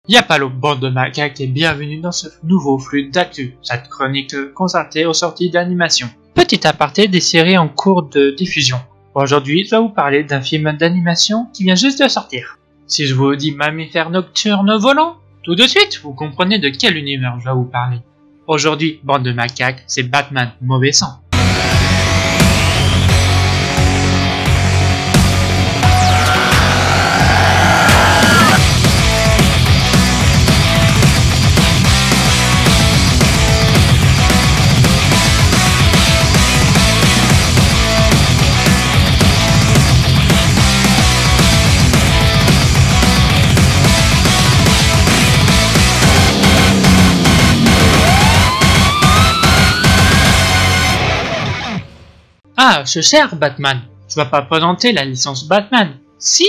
Y'a pas l'eau, bande de macaques et bienvenue dans ce nouveau flux d'actu, cette chronique consacrée aux sorties d'animation. Petit aparté des séries en cours de diffusion. Aujourd'hui, je vais vous parler d'un film d'animation qui vient juste de sortir. Si je vous dis mammifère nocturne volant, tout de suite vous comprenez de quel univers je vais vous parler. Aujourd'hui, bande de macaques, c'est Batman, mauvais sang. Ah, ce cher Batman, je vais pas présenter la licence Batman, si?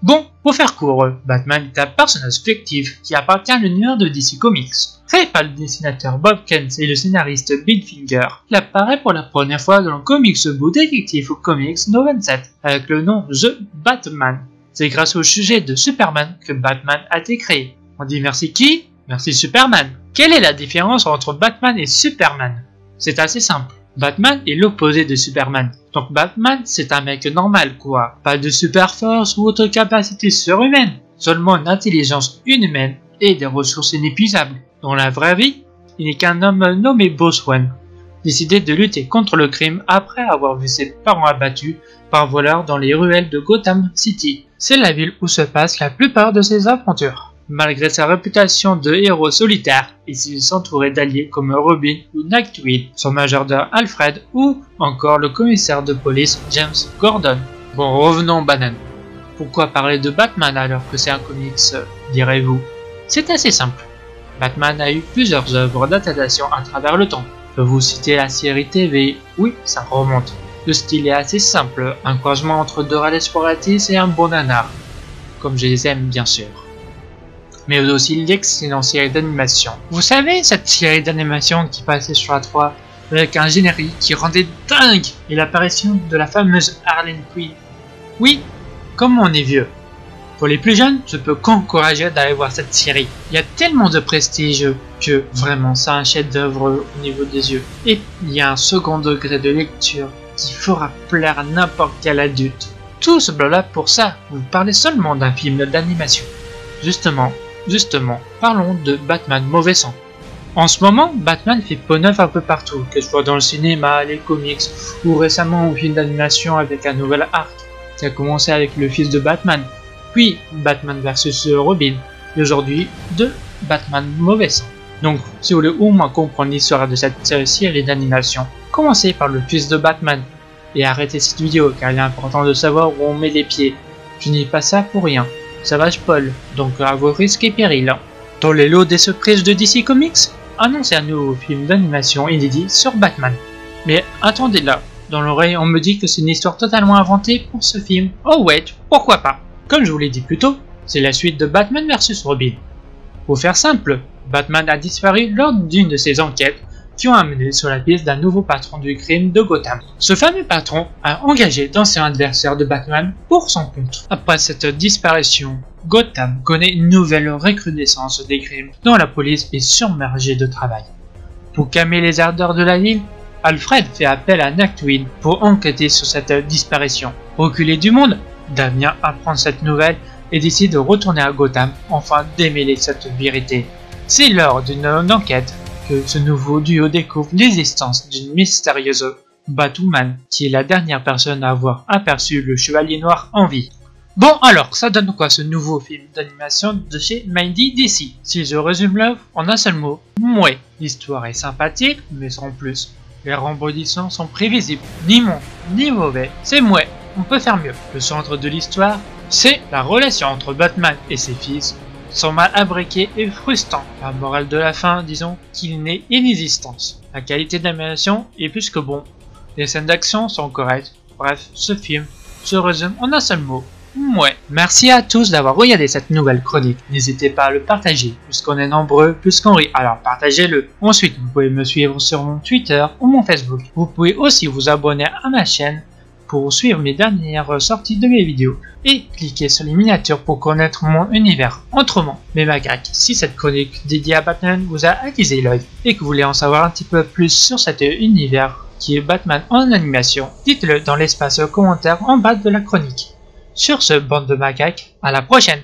Bon, pour faire court, Batman est un personnage fictif qui appartient à l'univers de DC Comics. Créé par le dessinateur Bob Kent et le scénariste Bill Finger, il apparaît pour la première fois dans le comics book Detective Comics No. 27 avec le nom The Batman. C'est grâce au sujet de Superman que Batman a été créé. On dit merci qui? Merci Superman. Quelle est la différence entre Batman et Superman? C'est assez simple. Batman est l'opposé de Superman. Donc Batman, c'est un mec normal quoi. Pas de super force ou autre capacité surhumaine. Seulement une intelligence inhumaine et des ressources inépuisables. Dans la vraie vie, il n'est qu'un homme nommé Bruce Wayne, décidé de lutter contre le crime après avoir vu ses parents abattus par un voleur dans les ruelles de Gotham City. C'est la ville où se passent la plupart de ses aventures. Malgré sa réputation de héros solitaire, il s'entourait d'alliés comme Robin ou Nightwing, son majordome Alfred ou encore le commissaire de police James Gordon. Bon, revenons banane. Pourquoi parler de Batman alors que c'est un comics, direz-vous? C'est assez simple. Batman a eu plusieurs œuvres d'adaptation à travers le temps. Je peux vous citer la série TV, oui, ça remonte. Le style est assez simple, un croisement entre Dora Sparatis et un bon nanar, comme je les aime bien sûr. Mais aussi l'excellente série d'animation. Vous savez, cette série d'animation qui passait sur la 3 avec un générique qui rendait dingue et l'apparition de la fameuse Harley Quinn. Oui, comme on est vieux. Pour les plus jeunes, je peux qu'encourager d'aller voir cette série. Il y a tellement de prestige que vraiment c'est un chef-d'œuvre au niveau des yeux. Et il y a un second degré de lecture qui fera plaire à n'importe quel adulte. Tout ce blabla pour ça, vous parlez seulement d'un film d'animation. Justement, parlons de Batman mauvais sang. En ce moment, Batman fait peau neuve un peu partout, que ce soit dans le cinéma, les comics, ou récemment au film d'animation avec un nouvel arc, qui a commencé avec le fils de Batman, puis Batman vs Robin, et aujourd'hui de Batman mauvais sang. Donc, si vous voulez au moins comprendre l'histoire de cette série d'animation, commencez par le fils de Batman, et arrêtez cette vidéo car il est important de savoir où on met les pieds. Je n'y pas ça pour rien. Savage Paul, donc à vos risques et périls. Dans les lots des surprises de DC Comics, annoncez un nouveau film d'animation inédit sur Batman. Mais attendez là, dans l'oreille on me dit que c'est une histoire totalement inventée pour ce film. Oh wait, pourquoi pas? Comme je vous l'ai dit plus tôt, c'est la suite de Batman vs Robin. Pour faire simple, Batman a disparu lors d'une de ses enquêtes qui ont amené sur la piste d'un nouveau patron du crime de Gotham. Ce fameux patron a engagé d'anciens adversaires de Batman pour son compte. Après cette disparition, Gotham connaît une nouvelle recrudescence des crimes dont la police est submergée de travail. Pour calmer les ardeurs de la ville, Alfred fait appel à Nightwing pour enquêter sur cette disparition. Reculé du monde, Damien apprend cette nouvelle et décide de retourner à Gotham afin démêler cette vérité. C'est lors d'une enquête que ce nouveau duo découvre l'existence d'une mystérieuse Batwoman, qui est la dernière personne à avoir aperçu le Chevalier Noir en vie. Bon alors, ça donne quoi ce nouveau film d'animation de chez Mighty DC? Si je résume l'œuvre en un seul mot, mouais. L'histoire est sympathique, mais sans plus. Les rebondissements sont prévisibles, ni bon, ni mauvais, c'est mouais, on peut faire mieux. Le centre de l'histoire, c'est la relation entre Batman et ses fils, sont mal abriqués et frustrants. La morale de la fin, disons qu'il n'est inexistence. La qualité de l'animation est plus que bon. Les scènes d'action sont correctes. Bref, ce film se résume en un seul mot. Mouais. Merci à tous d'avoir regardé cette nouvelle chronique. N'hésitez pas à le partager. Plus qu'on est nombreux, plus qu'on rit. Alors partagez-le. Ensuite, vous pouvez me suivre sur mon Twitter ou mon Facebook. Vous pouvez aussi vous abonner à ma chaîne pour suivre mes dernières sorties de mes vidéos et cliquez sur les miniatures pour connaître mon univers. Autrement, mes macaques, si cette chronique dédiée à Batman vous a attisé l'œil et que vous voulez en savoir un petit peu plus sur cet univers qui est Batman en animation, dites-le dans l'espace commentaire en bas de la chronique. Sur ce, bande de macaques, à la prochaine!